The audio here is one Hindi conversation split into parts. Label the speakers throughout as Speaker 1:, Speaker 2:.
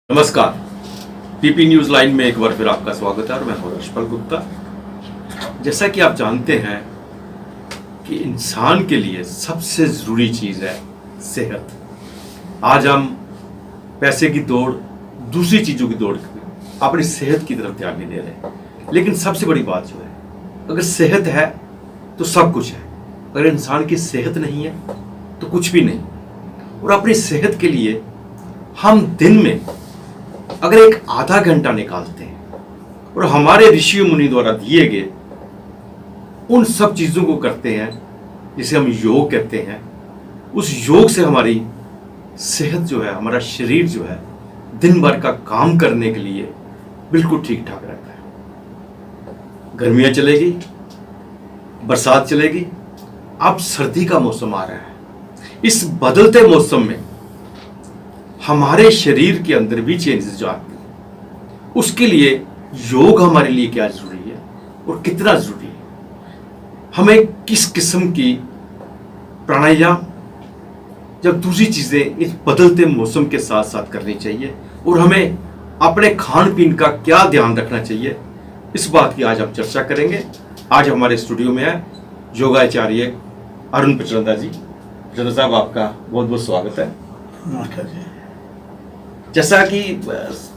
Speaker 1: नमस्कार, पीपी न्यूज लाइन में एक बार फिर आपका स्वागत है और मैं हूं रशपल गुप्ता। जैसा कि आप जानते हैं कि इंसान के लिए सबसे ज़रूरी चीज़ है सेहत। आज हम पैसे की दौड़, दूसरी चीज़ों की दौड़, अपनी सेहत की तरफ ध्यान नहीं दे रहे। लेकिन सबसे बड़ी बात जो है, अगर सेहत है तो सब कुछ है। अगर इंसान की सेहत नहीं है तो कुछ भी नहीं। और अपनी सेहत के लिए हम दिन में अगर एक आधा घंटा निकालते हैं और हमारे ऋषि मुनि द्वारा दिए गए उन सब चीज़ों को करते हैं जिसे हम योग कहते हैं, उस योग से हमारी सेहत जो है, हमारा शरीर जो है, दिन भर का काम करने के लिए बिल्कुल ठीक ठाक रहता है। गर्मियाँ चलेगी, बरसात चलेगी, अब सर्दी का मौसम आ रहा है। इस बदलते मौसम में हमारे शरीर के अंदर भी चेंजेस जो आते हैं, उसके लिए योग हमारे लिए क्या जरूरी है और कितना जरूरी है। हमें किस किस्म की प्राणायाम, जब दूसरी चीजें इस बदलते मौसम के साथ साथ करनी चाहिए, और हमें अपने खान पीन का क्या ध्यान रखना चाहिए, इस बात की आज हम चर्चा करेंगे। आज हमारे स्टूडियो में है योगाचार्य अरुण पिचरंदा जी। पिचरंदा साहब, आपका बहुत बहुत स्वागत है।
Speaker 2: नमस्कार जी।
Speaker 1: जैसा कि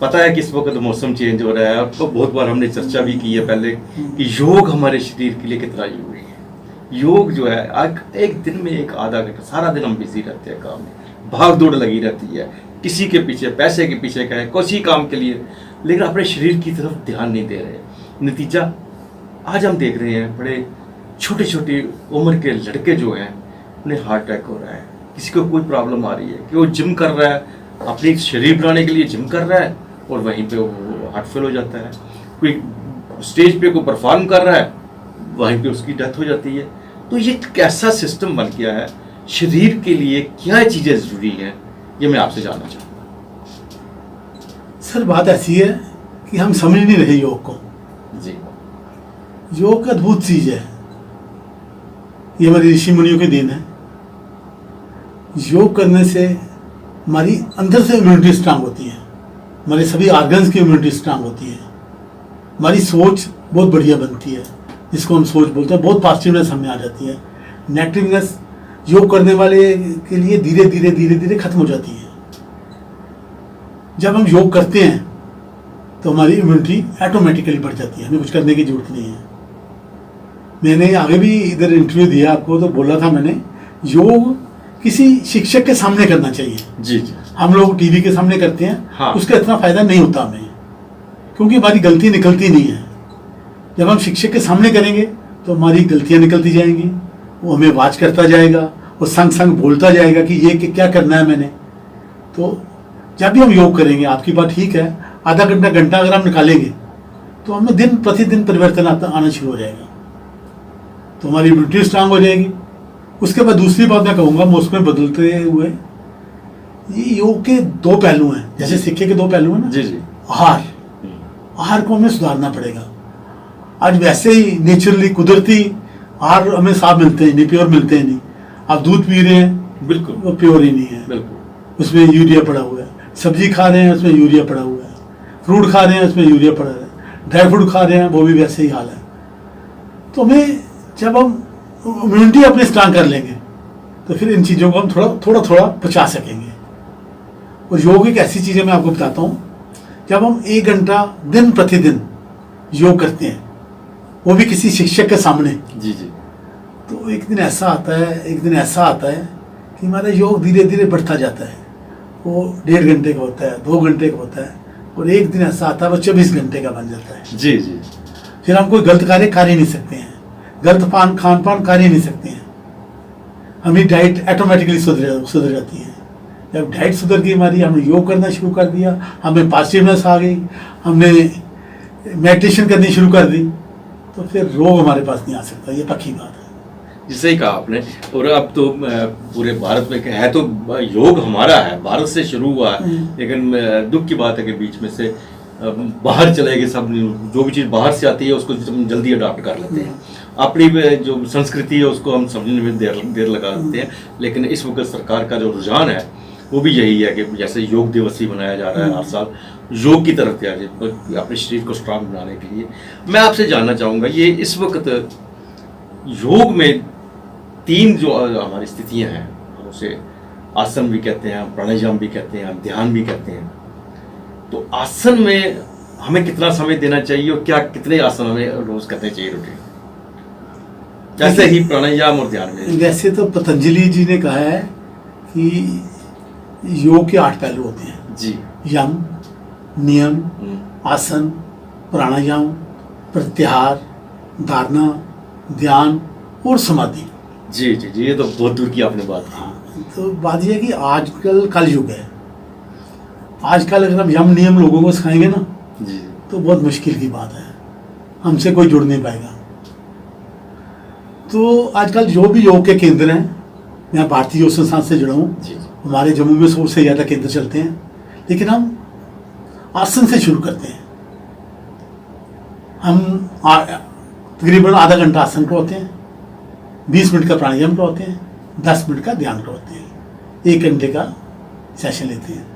Speaker 1: पता है कि इस वक्त मौसम चेंज हो रहा है, और तो बहुत बार हमने चर्चा भी की है पहले कि योग हमारे शरीर के लिए कितना जरूरी है। योग जो है, एक दिन में एक आधा घंटा, सारा दिन हम बिजी रहते हैं, काम में भाग दौड़ लगी रहती है, किसी के पीछे, पैसे के पीछे का है, किसी काम के लिए, लेकिन अपने शरीर की तरफ ध्यान नहीं दे रहे। नतीजा आज हम देख रहे हैं, बड़े छोटे छोटे उम्र के लड़के जो हैं, उन्हें हार्ट अटैक हो रहा है, किसी को कोई प्रॉब्लम आ रही है कि वो जिम कर रहा है, अपनी शरीर बनाने के लिए जिम कर रहा है, और वहीं पे वो हार्ट फेल हो जाता है। कोई स्टेज पे कोई परफॉर्म कर रहा है, वहीं पे उसकी डेथ हो जाती है। तो ये कैसा सिस्टम बन गया है, शरीर के लिए क्या चीज़ें ज़रूरी हैं, ये मैं आपसे जानना चाहूँगा।
Speaker 2: सर, बात ऐसी है कि हम समझ नहीं रहे योग को।
Speaker 1: जी।
Speaker 2: योग अद्भुत चीज है, ये हमारे ऋषि मुनियों की देन है। योग करने से हमारी अंदर से इम्यूनिटी स्ट्रांग होती है, हमारे सभी ऑर्गन्स की इम्यूनिटी स्ट्रांग होती है, हमारी सोच बहुत बढ़िया बनती है, जिसको हम सोच बोलते हैं, बहुत पॉजिटिवनेस हमें आ जाती है। नेगेटिवनेस योग करने वाले के लिए धीरे धीरे धीरे धीरे खत्म हो जाती है। जब हम योग करते हैं तो हमारी इम्यूनिटी ऑटोमेटिकली बढ़ जाती है, हमें कुछ करने की जरूरत नहीं है। मैंने आगे भी इधर इंटरव्यू दिया आपको, तो बोला था मैंने, योग किसी शिक्षक के सामने करना चाहिए।
Speaker 1: जी जी।
Speaker 2: हम लोग टीवी के सामने करते हैं,
Speaker 1: हाँ।
Speaker 2: उसका इतना फायदा नहीं होता हमें, क्योंकि हमारी गलती निकलती नहीं है। जब हम शिक्षक के सामने करेंगे तो हमारी गलतियां निकलती जाएंगी, वो हमें वाच करता जाएगा, वो संग संग बोलता जाएगा कि ये क्या करना है मैंने। तो जब भी हम योग करेंगे, आपकी बात ठीक है, आधा घंटा घंटा अगर हम निकालेंगे तो हमें दिन प्रतिदिन परिवर्तन आना शुरू हो जाएगा, तो हमारी इम्यूनिटी स्ट्रांग हो जाएगी। उसके बाद दूसरी बात मैं कहूँगा, मौसम बदलते हुए ये योग के दो पहलू हैं, जैसे सिक्के के दो पहलू हैं ना।
Speaker 1: जी जी।
Speaker 2: आहार को हमें सुधारना पड़ेगा। आज वैसे ही नेचुरली, कुदरती आहार हमें साफ मिलते हैं नहीं, प्योर मिलते हैं नहीं। आप दूध पी रहे हैं,
Speaker 1: बिल्कुल
Speaker 2: वो प्योर ही नहीं है,
Speaker 1: बिल्कुल,
Speaker 2: उसमें यूरिया पड़ा हुआ है। सब्जी खा रहे हैं, उसमें यूरिया पड़ा हुआ है। फ्रूट खा रहे हैं, उसमें यूरिया पड़ा है। ड्राई फ्रूट खा रहे हैं, वो भी वैसे ही हाल है। तो हमें, जब हम इम्यूनिटी अपने स्ट्रांग कर लेंगे तो फिर इन चीज़ों को हम थोड़ा थोड़ा बचा सकेंगे। और योग एक ऐसी चीज़ है, मैं आपको बताता हूँ, जब हम 1 घंटा दिन प्रतिदिन योग करते हैं, वो भी किसी शिक्षक के सामने,
Speaker 1: जी जी,
Speaker 2: तो एक दिन ऐसा आता है कि हमारा योग धीरे धीरे बढ़ता जाता है। वो 1.5 घंटे का होता है, 2 घंटे का होता है, और एक दिन ऐसा आता है वो 24 घंटे का बन जाता है।
Speaker 1: जी जी।
Speaker 2: फिर हम कोई गलत कार्य कर ही नहीं सकते हैं, गलत खान पान कर ही नहीं सकते हैं। हमारी डाइट ऑटोमेटिकली सुधर जाती है। जब डाइट सुधर गई हमारी, हमने योग करना शुरू कर दिया, हमें पॉजिटिवनेस आ गई, हमने मेडिटेशन करनी शुरू कर दी, तो फिर रोग हमारे पास नहीं आ सकता। ये पक्की बात है।
Speaker 1: जिससे ही कहा आपने। और अब तो पूरे भारत में है, तो योग हमारा है, भारत से शुरू हुआ है, लेकिन दुख की बात है कि बीच में से बाहर चले गए सब। जो भी चीज़ बाहर से आती है उसको हम जल्दी अडॉप्ट कर लेते हैं। अपनी जो संस्कृति है उसको हम समझने में देर लगा देते हैं। लेकिन इस वक्त सरकार का जो रुझान है वो भी यही है कि जैसे योग दिवस ही मनाया जा रहा है हर साल, योग की तरफ तैयारी अपने शरीर को स्ट्रांग बनाने के लिए। मैं आपसे जानना चाहूँगा, ये इस वक्त योग में 3 जो हमारी स्थितियाँ हैं, हम उसे आसन भी कहते हैं, प्राणायाम भी कहते हैं, ध्यान भी कहते हैं। तो आसन में हमें कितना समय देना चाहिए और क्या कितने आसन हमें रोज करने चाहिए रूटीन, जैसे ही प्राणायाम और ध्यान में?
Speaker 2: वैसे तो पतंजलि जी ने कहा है कि योग के 8 पहलू होते हैं
Speaker 1: जी।
Speaker 2: यम, नियम, आसन, प्राणायाम, प्रत्याहार, धारणा, ध्यान और समाधि।
Speaker 1: जी जी जी, ये तो बहुत दूर की आपने बात की।
Speaker 2: तो बात यह है कि आजकल कल युग है। आजकल अगर हम यम नियम लोगों को सिखाएंगे ना
Speaker 1: जी
Speaker 2: तो बहुत मुश्किल की बात है, हमसे कोई जुड़ नहीं पाएगा। तो आजकल जो भी योग के केंद्र हैं, मैं भारतीय योग संस्थान से जुड़ा हूँ,
Speaker 1: जी
Speaker 2: हमारे जम्मू में 100 से ज़्यादा केंद्र चलते हैं, लेकिन हम आसन से शुरू करते हैं। हम तकरीबन आधा घंटा आसन करवाते हैं, 20 मिनट का प्राणायाम करवाते हैं, 10 मिनट का ध्यान करवाते हैं, 1 घंटे का सेशन लेते हैं।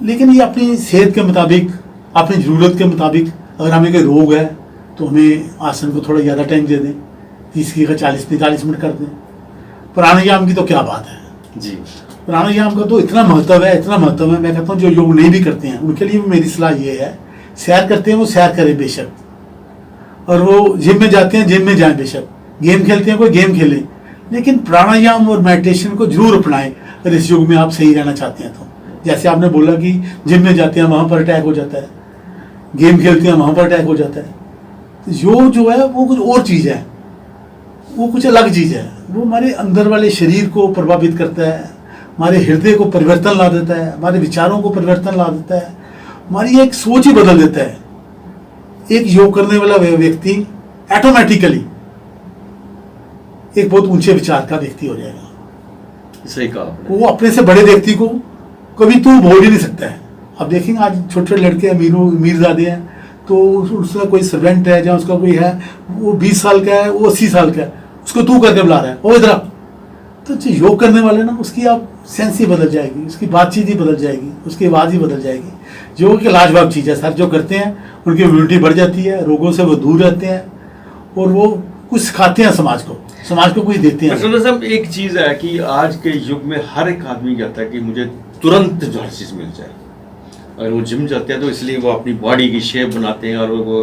Speaker 2: लेकिन ये अपनी सेहत के मुताबिक, अपनी ज़रूरत के मुताबिक, अगर हमें कोई रोग है तो हमें आसन को थोड़ा ज़्यादा टाइम दे दें, 30 की 40-45 मिनट कर दें। प्राणायाम की तो क्या बात है
Speaker 1: जी।
Speaker 2: प्राणायाम का तो इतना महत्व है, इतना महत्व है। मैं कहता हूँ जो योग नहीं भी करते हैं उनके लिए भी मेरी सलाह ये है, सैर करते हैं वो सैर करें बेशक, और वो जिम में जाते हैं जिम में जाएं बेशक, गेम खेलते हैं कोई गेम खेलें, लेकिन प्राणायाम और मेडिटेशन को जरूर अपनाएं अगर इस युग में आप सही रहना चाहते हैं तो। जैसे आपने बोला कि जिम में जाते हैं वहाँ पर अटैक हो जाता है, गेम खेलते हैं वहाँ पर अटैक हो जाता है। तो योग जो है वो कुछ और चीज़ है, वो कुछ अलग चीज़ है। वो हमारे अंदर वाले शरीर को प्रभावित करता है, हमारे हृदय को परिवर्तन ला देता है, हमारे विचारों को परिवर्तन ला देता है, हमारी एक सोच ही बदल देता है। एक योग करने वाला व्यक्ति ऑटोमेटिकली एक बहुत ऊंचे विचार का व्यक्ति हो जाएगा।
Speaker 1: सही कहा आपने।
Speaker 2: वो अपने से बड़े व्यक्ति को कभी तू बोल ही नहीं सकता है। अब देखेंगे आज छोटे छोटे लड़के अमीरजादे हैं, तो उसका कोई सर्वेंट है, जहाँ उसका कोई है, वो 20 साल का है, वो 80 साल का है, उसको तू करके बुला रहा है, ओ इधर। तो जो योग करने वाले ना, उसकी आप सेंस ही बदल जाएगी, उसकी बातचीत ही बदल जाएगी, उसकी आवाज़ ही बदल जाएगी। योग की लाजवाब चीज़ है सर, जो करते हैं उनकी इम्यूनिटी बढ़ जाती है, रोगों से वो दूर रहते हैं, और वो कुछ सिखाते हैं समाज को कुछ देते हैं।
Speaker 1: साहब एक चीज़ है कि आज के युग में हर एक आदमी कहता है कि मुझे तुरंत जो हर चीज़ मिल जाए। अगर वो जिम जाते हैं तो इसलिए वो अपनी बॉडी की शेप बनाते हैं और वो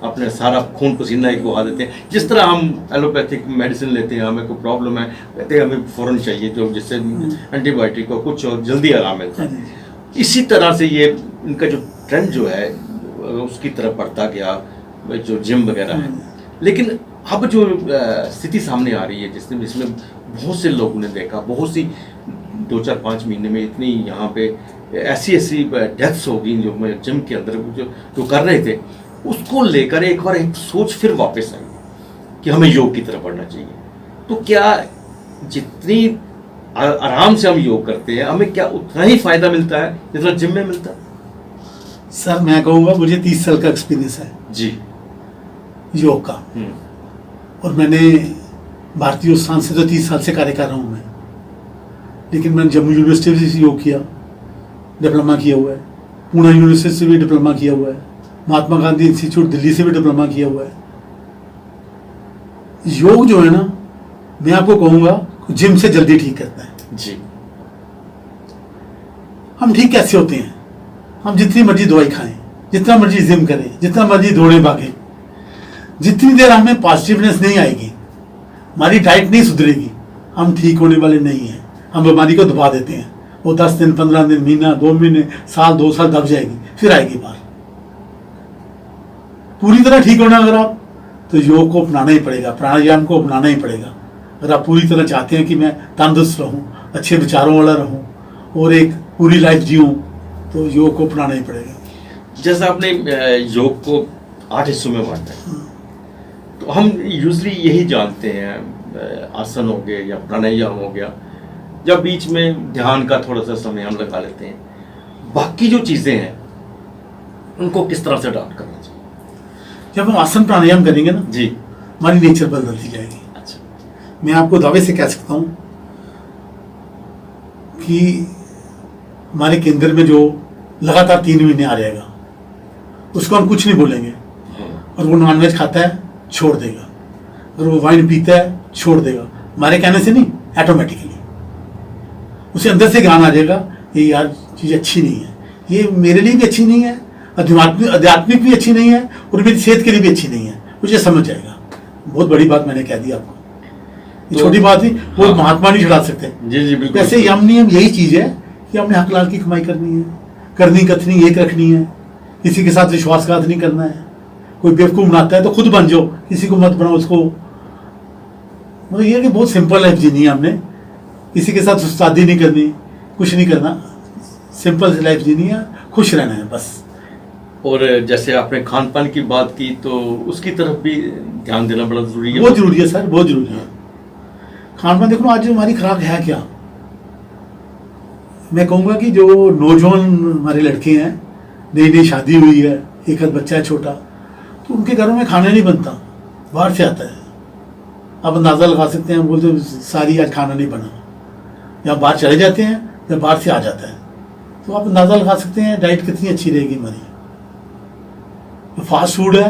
Speaker 1: अपने सारा खून पसीना एक बहा देते हैं। जिस तरह हम एलोपैथिक मेडिसिन लेते हैं, हमें कोई प्रॉब्लम है कहते हैं हमें फ़ौरन चाहिए, जो जिससे एंटीबायोटिक को कुछ और जल्दी आराम मिलता है। इसी तरह से ये इनका जो ट्रेंड जो है उसकी तरफ बढ़ता गया, जो जिम वगैरह है। लेकिन अब जो स्थिति सामने आ रही है जिसमें बहुत से लोगों ने देखा, बहुत सी 2-4-5 महीने में इतनी यहाँ पे ऐसी डेथ्स हो गई जो जिम के अंदर जो कर रहे थे, उसको लेकर एक बार एक सोच फिर वापस आई कि हमें योग की तरफ बढ़ना चाहिए। तो क्या जितनी आराम से हम योग करते हैं, हमें क्या उतना ही फायदा मिलता है जितना जिम में मिलता है?
Speaker 2: सर मैं कहूँगा, मुझे 30 साल का एक्सपीरियंस है
Speaker 1: जी
Speaker 2: योग का, और मैंने भारतीय संस्थान से तो 30 साल से कार्य कर रहा हूँ मैं। लेकिन मैंने जम्मू यूनिवर्सिटी से योग किया, डिप्लोमा किया हुआ है, पुणे यूनिवर्सिटी से भी डिप्लोमा किया हुआ है, महात्मा गांधी इंस्टीट्यूट दिल्ली से भी डिप्लोमा किया हुआ है। योग जो है ना, मैं आपको कहूँगा जिम से जल्दी ठीक करता है
Speaker 1: जी।
Speaker 2: हम ठीक कैसे होते हैं? हम जितनी मर्जी दवाई खाएं, जितना मर्जी जिम करें, जितना मर्जी दौड़े भागें, जितनी देर हमें पॉजिटिवनेस नहीं आएगी, हमारी डाइट नहीं सुधरेगी, हम ठीक होने वाले नहीं हैं। हम बीमारी को दबा देते हैं, वो 10 दिन, 15 दिन, महीना, 2 महीने, साल, 2 साल दब जाएगी, फिर आएगी बाहर। पूरी तरह ठीक होना अगर आप, तो योग को अपनाना ही पड़ेगा, प्राणायाम को अपनाना ही पड़ेगा। अगर आप पूरी तरह चाहते हैं कि मैं तंदुरुस्त रहूं, अच्छे विचारों वाला रहूं और एक पूरी लाइफ जीऊं, तो योग को अपनाना ही पड़ेगा।
Speaker 1: जैसा आपने योग को 8 हिस्सों में बांटा है, तो हम यूजली यही जानते हैं, आसन हो गए या प्राणायाम हो गया, जब बीच में ध्यान का थोड़ा सा समय हम लगा लेते हैं। बाकी जो चीज़ें हैं उनको किस तरह से अडॉप्ट करना चाहिए?
Speaker 2: जब हम आसन प्राणायाम करेंगे ना
Speaker 1: जी,
Speaker 2: हमारी नेचर बदलती जाएगी।
Speaker 1: अच्छा।
Speaker 2: मैं आपको दावे से कह सकता हूँ, कि हमारे केंद्र में जो लगातार 3 महीने आ जाएगा उसको हम कुछ नहीं बोलेंगे, और वो नॉनवेज खाता है छोड़ देगा, और वो वाइन पीता है छोड़ देगा, हमारे कहने से नहीं, ऑटोमेटिकली उसे अंदर से ज्ञान आ जाएगा ये यार चीज़ अच्छी नहीं है, ये मेरे लिए भी अच्छी नहीं है, आध्यात्मिक भी अच्छी नहीं है, और मेरी सेहत के लिए भी अच्छी नहीं है, मुझे समझ जाएगा। बहुत बड़ी बात मैंने कह दी आपको, ये छोटी बात थी, वो
Speaker 1: हाँ।
Speaker 2: महात्मा नहीं छुड़ा सकते।
Speaker 1: जी जी बिल्कुल।
Speaker 2: वैसे यम नियम यही चीज़ है कि हमने हक लाल की कमाई करनी है, करनी कथनी एक रखनी है, किसी के साथ विश्वासघात नहीं करना है। कोई बेवकूफ़ बनाता है तो खुद बन जाओ, किसी को मत बनाओ उसको। मतलब ये है कि बहुत सिंपल लाइफ जीनी है हमने, किसी के साथ उस्तादी नहीं करनी, कुछ नहीं करना, सिंपल लाइफ जीनी है, खुश रहना है बस।
Speaker 1: और जैसे आपने खान पान की बात की तो उसकी तरफ भी ध्यान देना बड़ा जरूरी है।
Speaker 2: बहुत जरूरी है सर, बहुत जरूरी है। खान पान देखो आज हमारी खुराक है क्या, मैं कहूँगा कि जो नौजवान हमारे लड़के हैं, नई नई शादी हुई है, एक आध बच्चा है छोटा, तो उनके घरों में खाना नहीं बनता, बाहर से आता है। आप अंदाज़ा लगा सकते हैं, बोलते सारी आज खाना नहीं बना, या बाहर चले जाते हैं या बाहर से आ जाता है, तो आप अंदाज़ा लगा सकते हैं डाइट कितनी अच्छी रहेगी हमारी। जो फास्ट फूड है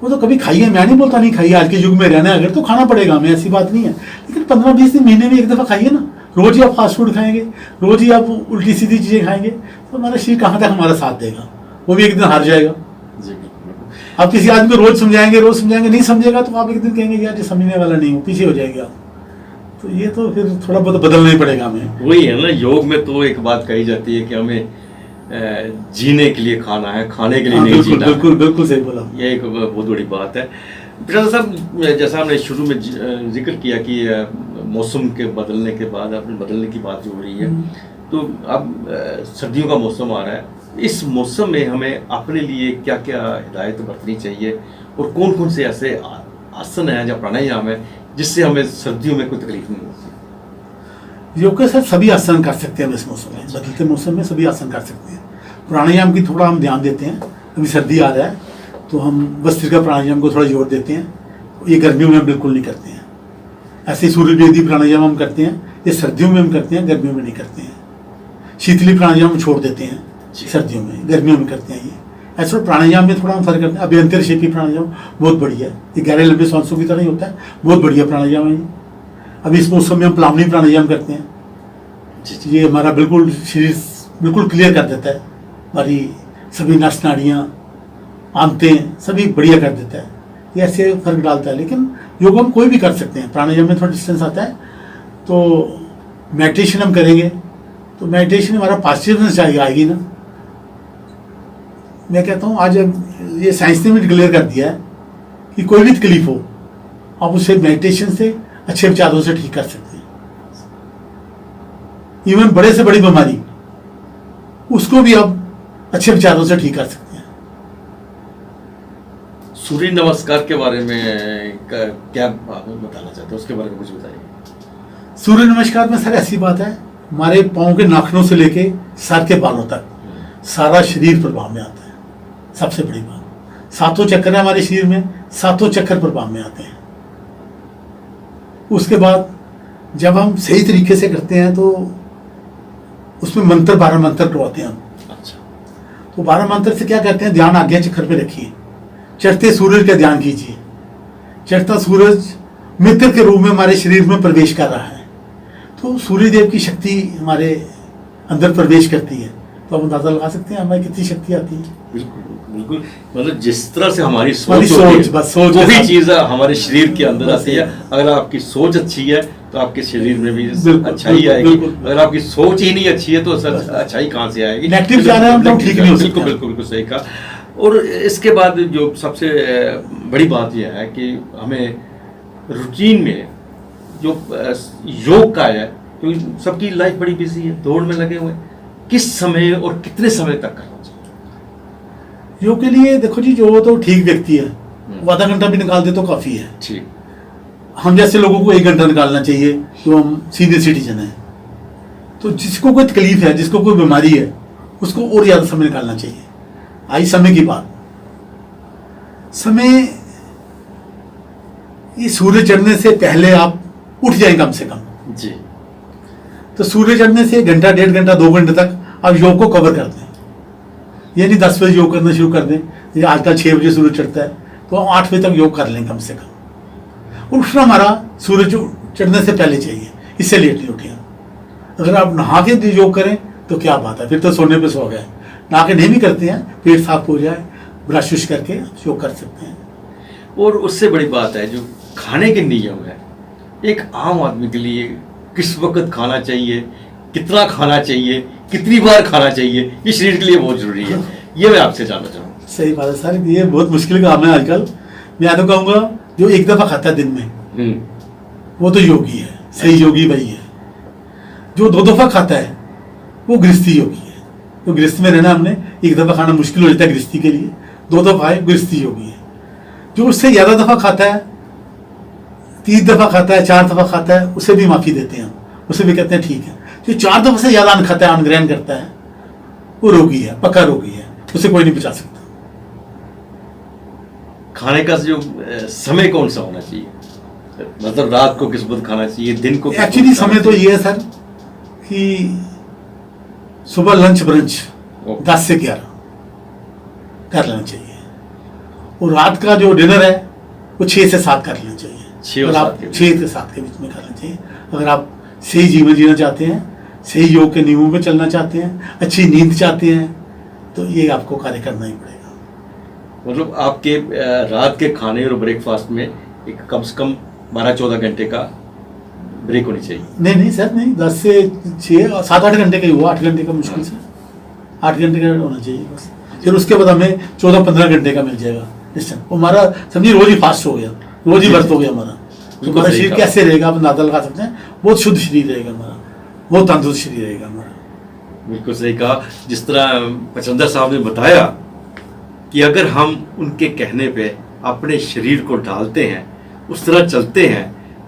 Speaker 2: वो तो कभी खाइए, मैं नहीं बोलता नहीं खाइए, आज के युग में रहना है अगर तो खाना पड़ेगा हमें, ऐसी बात नहीं है, लेकिन 15-20 दिन महीने में एक दफ़ा खाइए ना। रोज़ ही आप फास्ट फूड खाएंगे, रोज़ ही आप उल्टी सीधी चीज़ें खाएंगे, तो हमारा शरीर कहाँ तक हमारा साथ देगा, वो भी एक दिन हार जाएगा।
Speaker 1: जी बिल्कुल।
Speaker 2: आप किसी आदमी को रोज़ समझाएंगे नहीं समझेगा, तो आप एक दिन कहेंगे यार ये समझने वाला नहीं हो, पीछे हो जाएगा आप। तो ये तो फिर थोड़ा बहुत बदलना ही पड़ेगा हमें।
Speaker 1: वही है ना, योग में तो एक बात कही जाती है कि हमें जीने के लिए खाना है, खाने के लिए नहीं
Speaker 2: बिल्कुल
Speaker 1: जीना है।
Speaker 2: बिल्कुल बिल्कुल सही बोला।
Speaker 1: ये एक बहुत बड़ी बात है। प्रसाद साहब, जैसा हमने शुरू में जिक्र किया कि मौसम के बदलने के बाद आपने बदलने की बात जो हो रही है, तो अब सर्दियों का मौसम आ रहा है, इस मौसम में हमें अपने लिए क्या क्या हिदायत बरतनी चाहिए, और कौन कौन से ऐसे आसन हैं या प्राणायाम है जिससे हमें सर्दियों में कोई तकलीफ नहीं होती?
Speaker 2: योग के सर सभी आसन कर सकते हैं हम इस मौसम में, बदलते मौसम में सभी आसन कर सकते हैं। प्राणायाम की थोड़ा हम ध्यान देते हैं, अभी सर्दी आ रहा है तो हम भस्त्रिका प्राणायाम को थोड़ा जोर देते हैं, ये गर्मियों में हम बिल्कुल नहीं करते हैं। ऐसे सूर्य वेदी प्राणायाम हम करते हैं, ये सर्दियों में हम करते हैं, गर्मियों में नहीं करते हैं। शीतली प्राणायाम हम छोड़ देते हैं सर्दियों में, गर्मियों में करते हैं। ये ऐसे प्राणायाम में थोड़ा हम फर्क करते हैं। अभ्यंतर शेपी प्राणायाम बहुत बढ़िया है, ये गहरे लंबे सांसों की तरह ही होता है, बहुत बढ़िया प्राणायाम है ये। अभी इस मौसम में हम प्लावनी प्राणायाम करते हैं, ये हमारा बिल्कुल शरीर बिल्कुल क्लियर कर देता है, हमारी सभी नस नाड़ियाँ आंतें सभी बढ़िया कर देता है, ये ऐसे फर्क डालता है। लेकिन योग हम कोई भी कर सकते हैं, प्राणायाम में थोड़ा डिस्टेंस आता है। तो मेडिटेशन हम करेंगे तो मेडिटेशन हमारा पॉजिटिवनेस चाहिए आएगी ना। मैं कहता हूँ आज ये साइंस ने भी डिक्लेयर कर दिया है कि कोई भी तकलीफ हो आप उसे मेडिटेशन से, अच्छे विचारों से ठीक कर सकते हैं। इवन बड़े से बड़ी बीमारी उसको भी आप अच्छे विचारों से ठीक कर सकते हैं।
Speaker 1: सूर्य नमस्कार के बारे में क्या आप बताना चाहते हैं, उसके बारे में कुछ बताइए।
Speaker 2: सूर्य नमस्कार में सर ऐसी बात है, हमारे पाँव के नाखूनों से लेके सर के बालों तक सारा शरीर प्रभाव में आता है। सबसे बड़ी बात, 7 चक्कर है हमारे शरीर में, 7 चक्कर प्रभाव में आते हैं। उसके बाद जब हम सही तरीके से करते हैं तो उसमें मंत्र 12 मंत्र करवाते हैं हम।
Speaker 1: अच्छा।
Speaker 2: तो 12 मंत्र से क्या करते हैं, ध्यान आज्ञा चक्र पे रखिए, चढ़ते सूरज का ध्यान कीजिए। चढ़ता सूरज मित्र के रूप में हमारे शरीर में प्रवेश कर रहा है, तो सूर्य देव की शक्ति हमारे अंदर प्रवेश करती है, तो हम अंदाजा लगा सकते हैं हमारी कितनी शक्ति आती है।
Speaker 1: बिल्कुल बिल्कुल, मतलब जिस तरह से हमारी
Speaker 2: हमारी
Speaker 1: सोच होती है,
Speaker 2: बस सोच
Speaker 1: वही
Speaker 2: के साथ-
Speaker 1: चीज हमारे शरीर के अंदर आती है। अगर आपकी सोच अच्छी है तो आपके शरीर में भी
Speaker 2: बिल्कुल,
Speaker 1: अच्छाई
Speaker 2: बिल्कुल,
Speaker 1: आएगी।
Speaker 2: बिल्कुल।
Speaker 1: अगर आपकी सोच ही नहीं अच्छी है तो अच्छाई कहाँ से आएगी?
Speaker 2: नेगेटिव जा रहे हैं हम तो ठीक नहीं हो सकते।
Speaker 1: बिल्कुल बिल्कुल बिल्कुल सही कहा। और इसके बाद जो सबसे बड़ी बात यह है कि हमें रूटीन में जो योग का है, क्योंकि सबकी लाइफ बड़ी बिजी है, दौड़ में लगे हुए हैं, किस समय और कितने समय तक करना चाहिए?
Speaker 2: योग के लिए देखो जी, जो तो ठीक व्यक्ति है वो आधा घंटा भी निकाल दे तो काफ़ी है।
Speaker 1: ठीक।
Speaker 2: हम जैसे लोगों को 1 घंटा निकालना चाहिए, जो हम सीनियर सिटीजन हैं। तो जिसको कोई तकलीफ है, जिसको कोई बीमारी है, उसको और ज़्यादा समय निकालना चाहिए। आई समय की बात, समय ये सूर्य चढ़ने से पहले आप उठ जाएं कम से कम।
Speaker 1: जी।
Speaker 2: तो सूर्य चढ़ने से 1 घंटा 1.5 घंटा 2 घंटे तक आप योग को कवर कर दें। ये नहीं 10 बजे योग करना शुरू कर दें, ये आजकल 6 बजे सूरज चढ़ता है तो 8 बजे तक योग कर लें कम से कम। उठना हमारा सूरज चढ़ने से पहले चाहिए, इससे लेट नहीं उठिए। अगर आप नहा के योग करें तो क्या बात है, फिर तो सोने पे सो गए। नहा के नहीं भी करते हैं, पेट साफ हो जाए, ब्रश व्रश करके योग कर सकते हैं।
Speaker 1: और उससे बड़ी बात है जो खाने के नियम है, एक आम आदमी के लिए किस वक्त खाना चाहिए, कितना खाना चाहिए, कितनी बार खाना चाहिए, ये शरीर के लिए बहुत जरूरी है। ये मैं आपसे जानना चाहूँगा।
Speaker 2: सही बात है सर, ये बहुत मुश्किल काम है आजकल। मैं तो कहूँगा जो एक दफ़ा खाता है दिन में वो तो योगी है, सही योगी वही है। जो 2 दफ़ा खाता है वो गृहस्थी योगी है। तो गृहस्थ में रहना, हमने एक दफ़ा खाना मुश्किल हो जाता है गृहस्थी के लिए, 2 दफ़ा है गृहस्थी योगी है। जो उससे ज़्यादा दफ़ा खाता है, 3 दफ़ा खाता है, 4 दफ़ा खाता है, उसे भी माफ़ी देते हैं हम, उसे भी कहते हैं ठीक है। जो 4 दफ़ा से ज़्यादा अन्न खाता है, अन्न ग्रहण करता है, वो रोगी है, पक्का रोगी है, उसे कोई नहीं बचा सकता।
Speaker 1: खाने का जो समय कौन सा होना चाहिए, मतलब रात को किस वक्त खाना चाहिए, दिन को?
Speaker 2: एक्चुअली समय तो ये है सर कि सुबह लंच ब्रंच 10 से 11 कर लेना चाहिए, और रात का जो डिनर है वो 6 से 7 कर लेना चाहिए।
Speaker 1: 6
Speaker 2: से 7 के बीच में कर लेना चाहिए। अगर आप सही जीवन जीना चाहते हैं, सही योग के नियमों में चलना चाहते हैं, अच्छी नींद चाहते हैं, तो ये आपको कार्य करना ही पड़ेगा।
Speaker 1: मतलब आपके रात के खाने और ब्रेकफास्ट में एक कम से कम 12-14 घंटे का ब्रेक होनी चाहिए।
Speaker 2: नहीं सर, नहीं, 10 से 6 7-8 घंटे का ही हुआ, 8 घंटे का मुश्किल से 8 घंटे का होना चाहिए बस। फिर उसके बाद हमें 14-15 घंटे का मिल जाएगा निश्चित। हमारा समझिए रोज ही फास्ट हो गया, रोज ही व्रत हो गया हमारा। तो हमारा शरीर कैसे रहेगा आप अंदाजा लगा सकते हैं। बहुत शुद्ध शरीर रहेगा हमारा, बहुत तंदुरुस्त शरीर रहेगा हमारा।
Speaker 1: बिल्कुल सही कहा। जिस तरह पचंदर साहब ने बताया कि अगर हम उनके कहने पे अपने शरीर को ढालते हैं, उस तरह चलते हैं,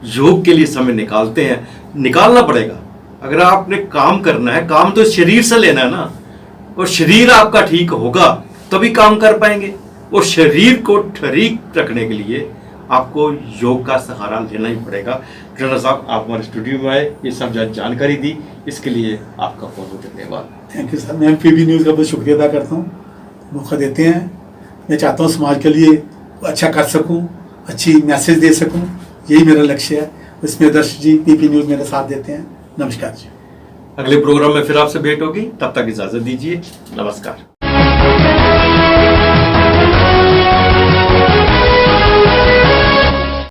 Speaker 1: योग के लिए समय निकालते हैं, निकालना पड़ेगा। अगर आपने काम करना है, काम तो शरीर से लेना है ना, और शरीर आपका ठीक होगा तभी काम कर पाएंगे। और शरीर को ठीक रखने के लिए आपको योग का सहारा लेना ही पड़ेगा। जनरल साहब, आप हमारे स्टूडियो में आए, ये सब जानकारी दी, इसके लिए आपका बहुत बहुत धन्यवाद।
Speaker 2: Thank you sir. मैं PB न्यूज़ का बहुत शुक्रिया अदा करता हूँ, मौका देते हैं। मैं चाहता हूँ समाज के लिए अच्छा कर सकूँ, अच्छी मैसेज दे सकूँ, यही मेरा लक्ष्य है। इसमें दर्शक जी PB न्यूज़ मेरे साथ देते हैं। नमस्कार जी।
Speaker 1: अगले प्रोग्राम में फिर आपसे भेंट होगी, तब तक इजाजत दीजिए। नमस्कार।